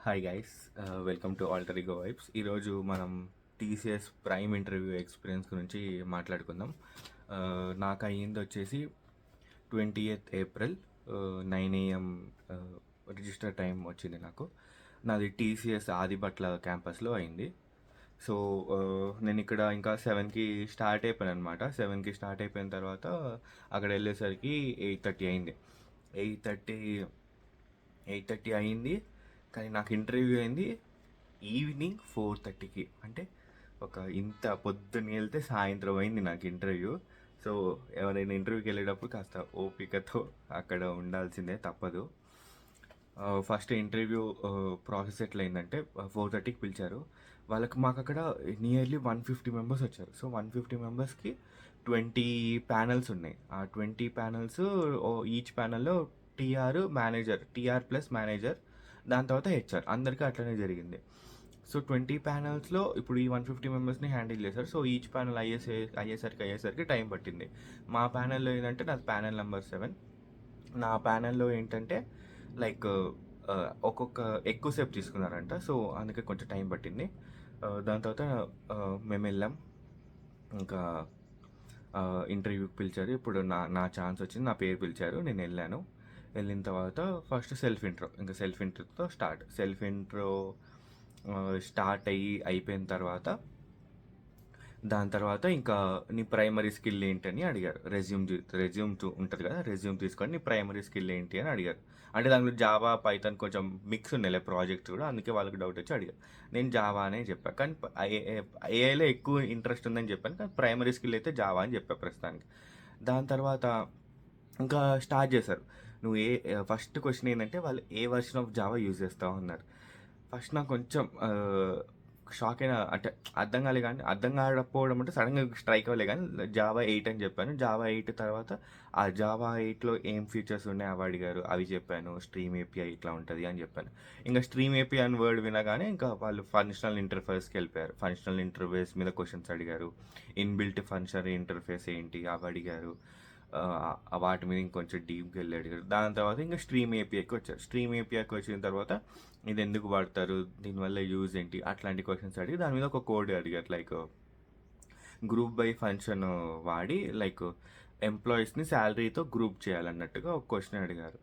Hi guys, welcome to alter ego vibes. ఈరోజు మనం TCS prime interview experience గురించి మాట్లాడుకుందాం. నాకు అయ్యింది వచ్చేసి 28th April 9 AM register time వచ్చింది నాకు. నాది టీసీఎస్ ఆదిబట్ల క్యాంపస్లో అయింది. సో నేను ఇక్కడ ఇంకా 7కి స్టార్ట్ అయిపోయాను అనమాట. 7కి స్టార్ట్ అయిపోయిన తర్వాత అక్కడ వెళ్ళేసరికి 8:30 అయింది. 8:30 అయింది, కానీ నాకు ఇంటర్వ్యూ అయింది ఈవినింగ్ 4:30కి. అంటే ఇంత పొద్దున్న వెళ్తే సాయంత్రం అయింది నాకు ఇంటర్వ్యూ. సో ఎవరైనా ఇంటర్వ్యూకి వెళ్ళేటప్పుడు కాస్త ఓపికతో అక్కడ ఉండాల్సిందే, తప్పదు. ఫస్ట్ ఇంటర్వ్యూ ప్రాసెస్ ఎట్లయిందంటే 4:30కి పిలిచారు. మాకు అక్కడ నియర్లీ 150 మెంబర్స్ వచ్చారు. సో 150 మెంబర్స్కి 20 ప్యానల్స్ ఉన్నాయి. ఆ 20 ప్యానల్స్, ఈచ్ ప్యానల్లో టీఆర్ ప్లస్ మేనేజర్, దాని తర్వాత హెచ్ఆర్, అందరికీ అట్లనే జరిగింది. సో 20 ప్యానల్స్లో ఇప్పుడు ఈ 150 మెంబర్స్ని హ్యాండిల్ చేశారు. సో ఈచ్ ప్యానల్ అయ్యేసరికి టైం పట్టింది. మా ప్యానల్లో ఏంటంటే నాది ప్యానల్ నెంబర్ 7. నా ప్యానల్లో ఏంటంటే లైక్ ఒక్కొక్క ఎక్కువసేపు తీసుకున్నారంట. సో అందుకే కొంచెం టైం పట్టింది. దాని తర్వాత మేము వెళ్ళాం. ఇంకా ఇంటర్వ్యూకి పిలిచారు. ఇప్పుడు నా ఛాన్స్ వచ్చింది, నా పేరు పిలిచారు, నేను వెళ్ళాను. వెళ్ళిన తర్వాత ఫస్ట్ సెల్ఫ్ ఇంట్రోతో సెల్ఫ్ ఇంట్రో స్టార్ట్ అయిపోయిన తర్వాత దాని తర్వాత ఇంకా నీ ప్రైమరీ స్కిల్ ఏంటని అడిగారు. రెజ్యూమ్ ఉంటుంది కదా, రెజ్యూమ్ తీసుకొని నీ ప్రైమరీ స్కిల్ ఏంటి అని అడిగారు. అంటే దాంట్లో జావా, పైథాన్ కొంచెం మిక్స్ ఉన్నాయి ప్రాజెక్ట్స్ కూడా, అందుకే వాళ్ళకి డౌట్ వచ్చి అడిగారు. నేను జావా అనే చెప్పాను, కానీ ఏఐలో ఎక్కువ ఇంట్రెస్ట్ ఉందని చెప్పాను, కానీ ప్రైమరీ స్కిల్ అయితే జావా అని చెప్పాను ప్రస్తుతానికి. దాని తర్వాత ఇంకా స్టార్ట్ చేశారు. నువ్వు ఫస్ట్ క్వశ్చన్ ఏంటంటే వాళ్ళు ఏ వర్షన్ ఆఫ్ జావా యూజ్ చేస్తావు అన్నారు. ఫస్ట్ నాకు కొంచెం షాక్ అయినా, అంటే అర్థం కాకపోవడం అంటే సడన్గా స్ట్రైక్ అవ్వలే, కానీ జావా 8 అని చెప్పాను. జావా 8 తర్వాత ఆ జావా 8లో ఏం ఫీచర్స్ ఉన్నాయి అవి అడిగారు, అవి చెప్పాను. స్ట్రీమ్ ఏపీఐ ఇట్లా ఉంటుంది అని చెప్పాను. ఇంకా స్ట్రీమ్ ఏపీఐ అని వర్డ్ వినగానే ఇంకా వాళ్ళు ఫంక్షనల్ ఇంటర్ఫేస్కి వెళ్ళిపోయారు. ఫంక్షనల్ ఇంటర్ఫేస్ మీద క్వశ్చన్స్ అడిగారు. ఇన్బిల్ట్ ఫంక్షనల్ ఇంటర్ఫేస్ ఏంటి అవి అడిగారు. వాటి మీద ఇంకొంచెం డీప్గా వెళ్ళి అడిగారు. దాని తర్వాత ఇంకా స్ట్రీమ్ ఏపీఐకి వచ్చారు. స్ట్రీమ్ ఏపీఐకి వచ్చిన తర్వాత ఇది ఎందుకు వాడతారు, దీనివల్ల యూజ్ ఏంటి, అట్లాంటి క్వశ్చన్స్ అడిగి దాని మీద ఒక కోడ్ అడిగారు. లైక్ గ్రూప్ బై ఫంక్షన్ వాడి లైక్ ఎంప్లాయీస్ని శాలరీతో గ్రూప్ చేయాలన్నట్టుగా ఒక క్వశ్చన్ అడిగారు.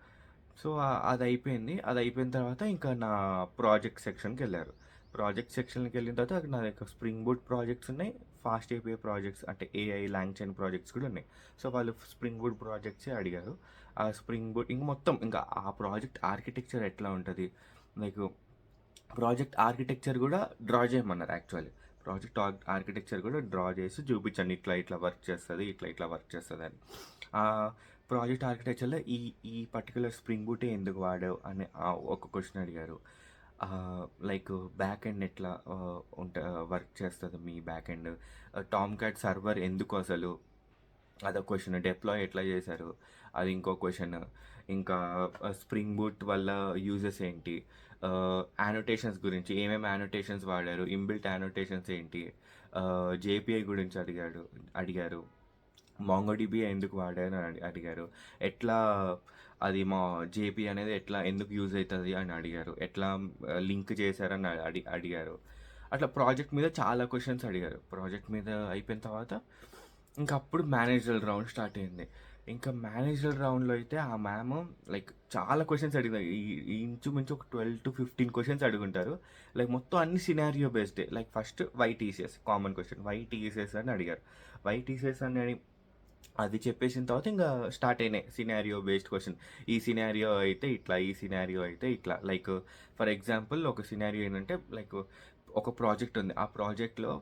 సో అది అయిపోయిన తర్వాత ఇంకా నా ప్రాజెక్ట్ సెక్షన్కి వెళ్ళారు. ప్రాజెక్ట్ సెక్షన్కి వెళ్ళిన తర్వాత అక్కడ నా దగ్గర స్ప్రింగ్ బూట్ ప్రాజెక్ట్స్ ఉన్నాయి, ఫాస్ట్ ఏపీఐ ప్రాజెక్ట్స్ అంటే ఏఐ లాంగ్ చైన్ ప్రాజెక్ట్స్ కూడా ఉన్నాయి. సో వాళ్ళు స్ప్రింగ్ బూట్ ప్రాజెక్ట్సే అడిగారు. ఆ స్ప్రింగ్ బూట్ ఇంకా ఆ ప్రాజెక్ట్ ఆర్కిటెక్చర్ ఎట్లా ఉంటుంది, లైక్ ప్రాజెక్ట్ ఆర్కిటెక్చర్ కూడా డ్రా చేయమన్నారు. యాక్చువల్లీ ప్రాజెక్ట్ ఆర్కిటెక్చర్ కూడా డ్రా చేసి చూపించండి, ఇట్లా వర్క్ చేస్తుంది, ఇట్లా వర్క్ చేస్తుంది అని. ప్రాజెక్ట్ ఆర్కిటెక్చర్లో ఈ పర్టికులర్ స్ప్రింగ్ బూటే ఎందుకు వాడావు అని ఒక క్వశ్చన్ అడిగారు. లైక్ బ్యాక్ ఎండ్ ఎట్లా వర్క్ చేస్తుంది మీ back end, Tomcat server ఎందుకు అసలు, అదొక క్వశ్చన్. డిప్లాయ్ ఎట్లా చేశారు, అది ఇంకో క్వశ్చన్. ఇంకా స్ప్రింగ్ బూట్ వల్ల యూజెస్ ఏంటి, యానోటేషన్స్ గురించి ఏమేమి యానోటేషన్స్ వాడారు, ఇన్బిల్ట్ యానోటేషన్స్ ఏంటి, జేపీఐ గురించి అడిగారు. మాంగోడిబి ఎందుకు వాడారు అని అడిగారు. ఎట్లా అది మా జేపీ అనేది ఎందుకు యూజ్ అవుతుంది అని అడిగారు. ఎట్లా లింక్ చేశారని అడిగారు. అట్లా ప్రాజెక్ట్ మీద చాలా క్వశ్చన్స్ అడిగారు. ప్రాజెక్ట్ మీద అయిపోయిన తర్వాత ఇంకా అప్పుడు మేనేజరల్ రౌండ్ స్టార్ట్ అయింది. ఇంకా మేనేజరల్ రౌండ్లో అయితే ఆ మ్యామ్ లైక్ చాలా క్వశ్చన్స్ అడిగారు. ఇంచుమించు ఒక 12 to 15 క్వశ్చన్స్ అడుగుంటారు. లైక్ మొత్తం అన్ని సినారియో బేస్డే. Like first why TCS common question, why TCS అని అడిగారు. వైటీసీఎస్ అని అది చెప్పేసిన తర్వాత ఇంకా స్టార్ట్ అయినాయి సినారియో బేస్డ్ క్వశ్చన్. ఈ సినారియో అయితే ఇట్లా, ఈ సినారియో అయితే ఇట్లా. లైక్ ఫర్ ఎగ్జాంపుల్ ఒక సినారియో ఏంటంటే లైక్ ఒక ప్రాజెక్ట్ ఉంది, ఆ ప్రాజెక్ట్లో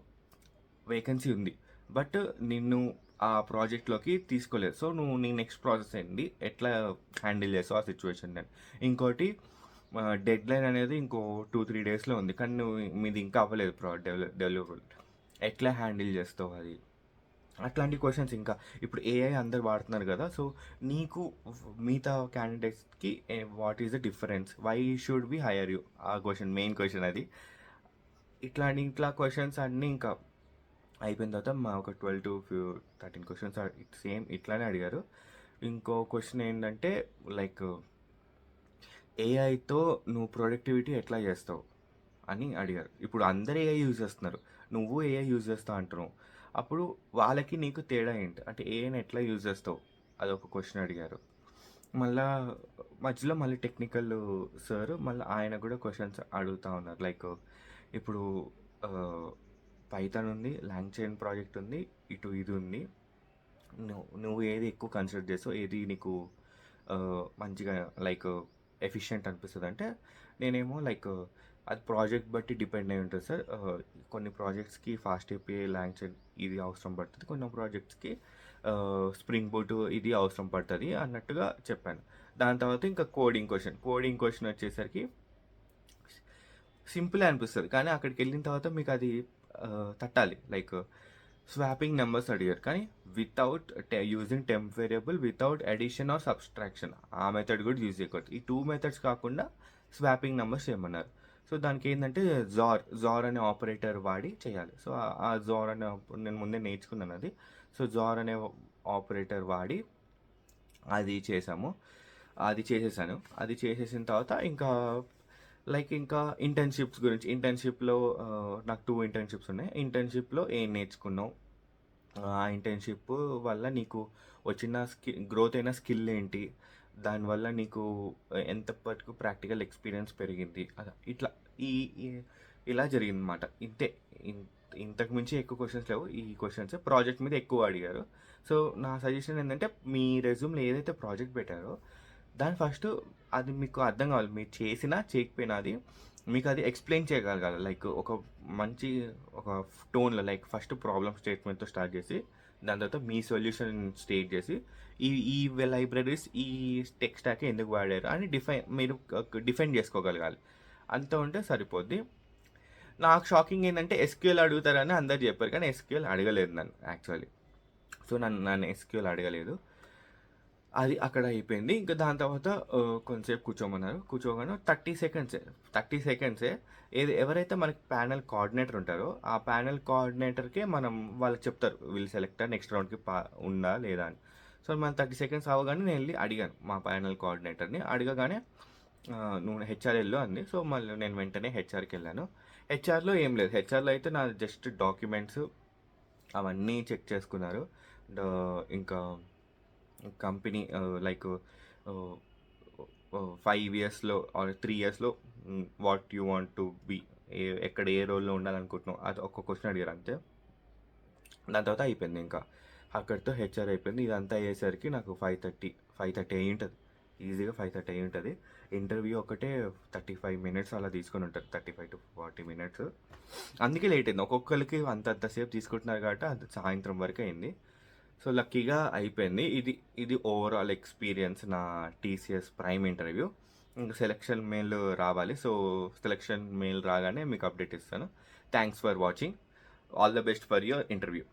వేకెన్సీ ఉంది, బట్ నిన్ను ఆ ప్రాజెక్ట్లోకి తీసుకోలేదు. సో నువ్వు నీ నెక్స్ట్ ప్రాసెస్ ఏంటి, ఎట్లా హ్యాండిల్ చేస్తావు ఆ సిచ్యువేషన్ అని. ఇంకోటి డెడ్ లైన్ అనేది ఇంకో 2-3 డేస్లో ఉంది, కానీ నువ్వు మీది ఇంకా అవ్వలేదు డెవలపబుల్, ఎట్లా హ్యాండిల్ చేస్తావు అది. అట్లాంటి క్వశ్చన్స్. ఇంకా ఇప్పుడు ఏఐ అందరు వాడుతున్నారు కదా, సో నీకు మిగతా క్యాండిడేట్స్కి what is the difference, why should we hire you, ఆ క్వశ్చన్ మెయిన్ క్వశ్చన్ అది. ఇట్లా క్వశ్చన్స్ అన్నీ ఇంకా అయిపోయిన తర్వాత మా ఒక 12 to 13 క్వశ్చన్స్ సేమ్ ఇట్లానే అడిగారు. ఇంకో క్వశ్చన్ ఏంటంటే లైక్ ఏఐతో నువ్వు ప్రొడక్టివిటీ ఎట్లా చేస్తావు అని అడిగారు. ఇప్పుడు అందరూ ఏఐ యూజ్ చేస్తున్నారు. నువ్వు ఏఐ యూజ్ చేస్తా అంటున్నావు. అప్పుడు వాళ్ళకి నీకు తేడా ఏంటి? అంటే ఏఐని ఎట్లా యూజ్ చేస్తావు? అదొక క్వెషన్ అడిగారు. మళ్ళా మధ్యలో మళ్ళీ టెక్నికల్ సార్ మళ్ళీ ఆయన కూడా క్వెషన్స్ అడుగుతా ఉన్నారు. లైక్ ఇప్పుడు పైథాన్ ఉంది, లాంగ్చైన్ ప్రాజెక్ట్ ఉంది, ఇటు ఇది ఉంది. నువ్వు ఏది ఎక్కువ కన్సిడర్ చేస్తావు? ఏది నీకు మంచిగా లైక్ ఎఫిషియెంట్ అనిపిస్తుంది అంటే నేనేమో లైక్ అది ప్రాజెక్ట్ బట్టి డిపెండ్ అయి ఉంటుంది సార్. కొన్ని ప్రాజెక్ట్స్కి ఫాస్ట్ ఏపీఐ లాంగ్చైన్ ఇది అవసరం పడుతుంది, కొన్ని ప్రాజెక్ట్స్కి స్ప్రింగ్ బూట్ ఇది అవసరం పడుతుంది అన్నట్టుగా చెప్పాను. దాని తర్వాత ఇంకా కోడింగ్ క్వశ్చన్ వచ్చేసరికి సింపుల్ అనిపిస్తుంది, కానీ అక్కడికి వెళ్ళిన తర్వాత మీకు అది తట్టాలి. లైక్ స్వాపింగ్ నెంబర్స్ అడిగారు, కానీ without using temp variable, without addition or subtraction, ఆ మెథడ్ కూడా యూజ్ చేయకూడదు. ఈ 2 మెథడ్స్ కాకుండా స్వాపింగ్ నెంబర్స్ చేయమన్నారు. సో దానికి ఏంటంటే జార్ అనే ఆపరేటర్ వాడి చేయాలి. సో ఆ జార్ అనే నేను ముందే నేర్చుకున్నాను అది. సో జార్ అనే ఆపరేటర్ వాడి అది చేసాము. అది చేసేసాను. అది చేసేసిన తర్వాత ఇంకా లైక్ ఇంకా ఇంటర్న్షిప్స్ గురించి. ఇంటర్న్షిప్లో నాకు 2 ఇంటర్న్షిప్స్ ఉన్నాయి. ఇంటర్న్షిప్లో ఏం నేర్చుకున్నావు, ఆ ఇంటర్న్షిప్ వల్ల నీకు వచ్చిన గ్రోత్ అయిన స్కిల్ ఏంటి, దానివల్ల నీకు ఎంత వరకు ప్రాక్టికల్ ఎక్స్పీరియన్స్ పెరిగింది, ఇట్లా ఇలా జరిగిందన్నమాట. ఇంతే. ఇంతకు మించి ఎక్కువ క్వశ్చన్స్ లేవు. ఈ క్వశ్చన్స్ ప్రాజెక్ట్ మీద ఎక్కువ అడిగారు. సో నా సజెషన్ ఏంటంటే మీ రెజ్యూమ్లో ఏదైతే ప్రాజెక్ట్ పెట్టారో దాని ఫస్ట్ అది మీకు అర్థం కావాలి. మీరు చేసినా చేయకపోయినా అది మీకు అది ఎక్స్ప్లెయిన్ చేయగలగాలి. లైక్ ఒక మంచి ఒక టోన్లో, లైక్ ఫస్ట్ ప్రాబ్లమ్ స్టేట్మెంట్తో స్టార్ట్ చేసి దాని తర్వాత మీ సొల్యూషన్ స్టేట్ చేసి ఈ ఈ లైబ్రరీస్ ఈ టెక్ స్టాక్ ఎందుకు వాడారు అని మీరు డిఫైన్ చేసుకోగలగాలి. అంత ఉంటే సరిపోద్ది. నాకు షాకింగ్ ఏంటంటే ఎస్క్యూఎల్ అడుగుతారని అందరు చెప్పారు, కానీ ఎస్క్యూఎల్ అడగలేదు నన్ను యాక్చువల్లీ. సో నన్ను ఎస్క్యూఎల్ అడగలేదు. అది అక్కడ అయిపోయింది. ఇంకా దాని తర్వాత కొంతసేపు కూర్చోగానే 30 సెకండ్సే ఎవరైతే మనకి ప్యానెల్ కోఆర్డినేటర్ ఉంటారో ఆ ప్యానెల్ కోఆర్డినేటర్కే మనం వాళ్ళకి చెప్తారు వీళ్ళు సెలెక్టర్ నెక్స్ట్ రౌండ్కి ఉందా లేదా అని. సో మనం 30 సెకండ్స్ అవ్వగానే నేను వెళ్ళి అడిగాను మా ప్యానెల్ కోఆర్డినేటర్ని. అడగగానే నువ్వు హెచ్ఆర్ వెళ్ళు అంది. సో మళ్ళీ నేను వెంటనే హెచ్ఆర్కి వెళ్ళాను. హెచ్ఆర్లో ఏం లేదు. హెచ్ఆర్లో అయితే నా జస్ట్ డాక్యుమెంట్స్ అవన్నీ చెక్ చేసుకున్నారు. ఇంకా కంపెనీ లైక్ 5 ఇయర్స్లో ఆర్ 3 ఇయర్స్లో what you want to be, ఎక్కడ ఏ రోల్లో ఉండాలనుకుంటున్నావు, అది ఒక్క క్వశ్చన్ అడిగారు అంతే. దాని తర్వాత అయిపోయింది. ఇంకా అక్కడితో హెచ్ఆర్ అయిపోయింది. ఇదంతా అయ్యేసరికి నాకు 5:30 అయ్యి ఉంటుంది. ఈజీగా 5:30 అయ్యి ఉంటుంది. ఇంటర్వ్యూ ఒకటే 35 మినిట్స్ అలా తీసుకొని ఉంటుంది, 35 to 40 మినిట్స్. అందుకే లేట్ అయింది. ఒక్కొక్కరికి అంతసేపు తీసుకుంటున్నారు కాబట్టి అది సాయంత్రం వరకు అయింది. సో లక్కీగా అయిపోయింది. ఇది ఓవరాల్ ఎక్స్పీరియన్స్ నా టీసీఎస్ ప్రైమ్ ఇంటర్వ్యూ. ఇంకా సెలక్షన్ మెయిల్ రావాలి. సో సెలక్షన్ మెయిల్ రాగానే మీకు అప్డేట్ ఇస్తాను. Thanks for watching. All the best for your interview.